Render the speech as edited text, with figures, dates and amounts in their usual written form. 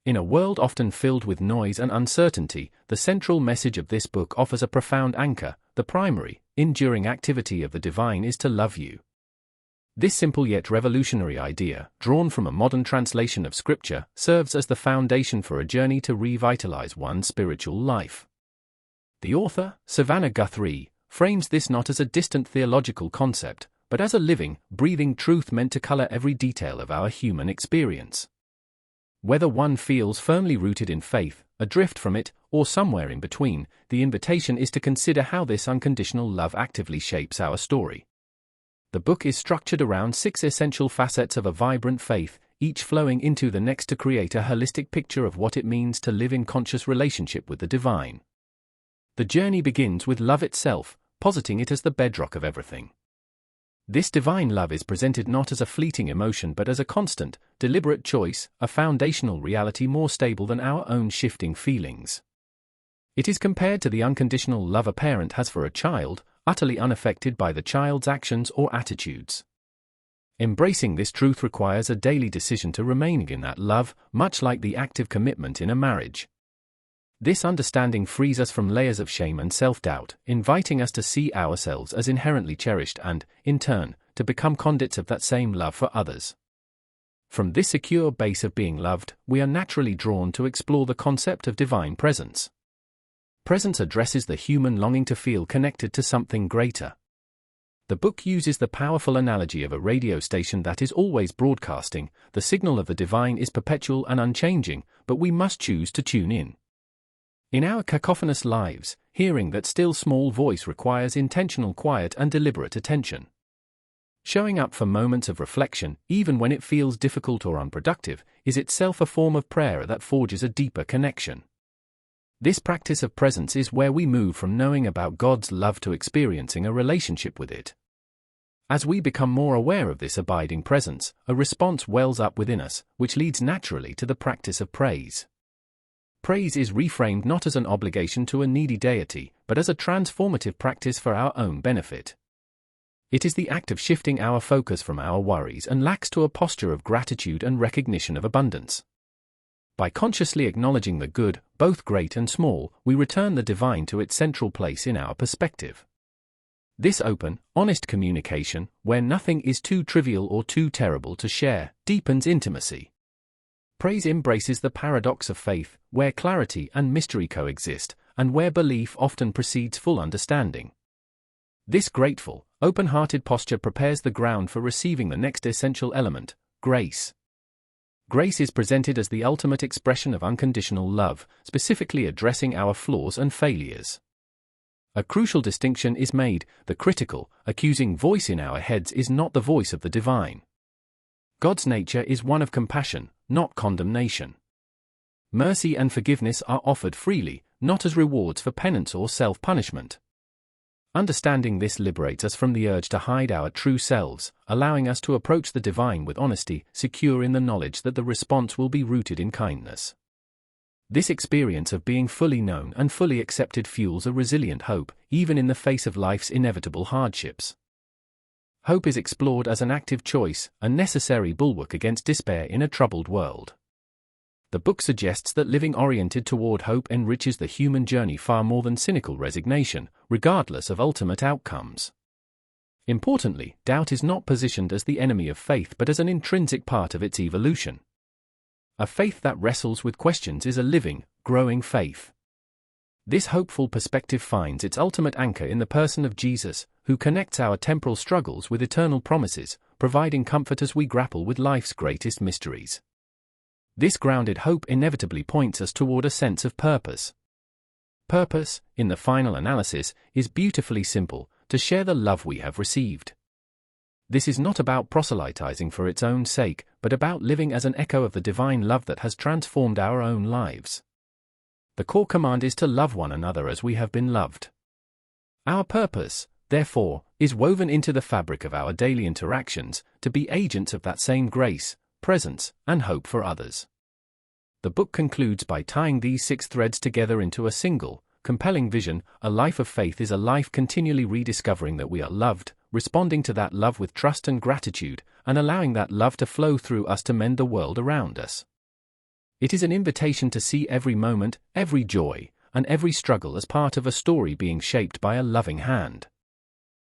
In a world often filled with noise and uncertainty, the central message of this book offers a profound anchor. The primary, enduring activity of the divine is to love you. This simple yet revolutionary idea, drawn from a modern translation of Scripture, serves as the foundation for a journey to revitalize one's spiritual life. The author, Savannah Guthrie, frames this not as a distant theological concept, but as a living, breathing truth meant to color every detail of our human experience. Whether one feels firmly rooted in faith, adrift from it, or somewhere in between, the invitation is to consider how this unconditional love actively shapes our story. The book is structured around 6 essential facets of a vibrant faith, each flowing into the next to create a holistic picture of what it means to live in conscious relationship with the divine. The journey begins with love itself, positing it as the bedrock of everything. This divine love is presented not as a fleeting emotion but as a constant, deliberate choice, a foundational reality more stable than our own shifting feelings. It is compared to the unconditional love a parent has for a child, utterly unaffected by the child's actions or attitudes. Embracing this truth requires a daily decision to remain in that love, much like the active commitment in a marriage. This understanding frees us from layers of shame and self-doubt, inviting us to see ourselves as inherently cherished and, in turn, to become conduits of that same love for others. From this secure base of being loved, we are naturally drawn to explore the concept of divine presence. Presence addresses the human longing to feel connected to something greater. The book uses the powerful analogy of a radio station that is always broadcasting. The signal of the divine is perpetual and unchanging, but we must choose to tune in. In our cacophonous lives, hearing that still small voice requires intentional quiet and deliberate attention. Showing up for moments of reflection, even when it feels difficult or unproductive, is itself a form of prayer that forges a deeper connection. This practice of presence is where we move from knowing about God's love to experiencing a relationship with it. As we become more aware of this abiding presence, a response wells up within us, which leads naturally to the practice of praise. Praise is reframed not as an obligation to a needy deity, but as a transformative practice for our own benefit. It is the act of shifting our focus from our worries and lacks to a posture of gratitude and recognition of abundance. By consciously acknowledging the good, both great and small, we return the divine to its central place in our perspective. This open, honest communication, where nothing is too trivial or too terrible to share, deepens intimacy. Praise embraces the paradox of faith, where clarity and mystery coexist, and where belief often precedes full understanding. This grateful, open-hearted posture prepares the ground for receiving the next essential element, grace. Grace is presented as the ultimate expression of unconditional love, specifically addressing our flaws and failures. A crucial distinction is made: the critical, accusing voice in our heads is not the voice of the divine. God's nature is one of compassion, not condemnation. Mercy and forgiveness are offered freely, not as rewards for penance or self-punishment. Understanding this liberates us from the urge to hide our true selves, allowing us to approach the divine with honesty, secure in the knowledge that the response will be rooted in kindness. This experience of being fully known and fully accepted fuels a resilient hope, even in the face of life's inevitable hardships. Hope is explored as an active choice, a necessary bulwark against despair in a troubled world. The book suggests that living oriented toward hope enriches the human journey far more than cynical resignation, regardless of ultimate outcomes. Importantly, doubt is not positioned as the enemy of faith but as an intrinsic part of its evolution. A faith that wrestles with questions is a living, growing faith. This hopeful perspective finds its ultimate anchor in the person of Jesus, who connects our temporal struggles with eternal promises, providing comfort as we grapple with life's greatest mysteries. This grounded hope inevitably points us toward a sense of purpose. Purpose, in the final analysis, is beautifully simple: to share the love we have received. This is not about proselytizing for its own sake, but about living as an echo of the divine love that has transformed our own lives. The core command is to love one another as we have been loved. Our purpose, therefore, is woven into the fabric of our daily interactions, to be agents of that same grace, presence, and hope for others. The book concludes by tying these 6 threads together into a single, compelling vision. A life of faith is a life continually rediscovering that we are loved, responding to that love with trust and gratitude, and allowing that love to flow through us to mend the world around us. It is an invitation to see every moment, every joy, and every struggle as part of a story being shaped by a loving hand.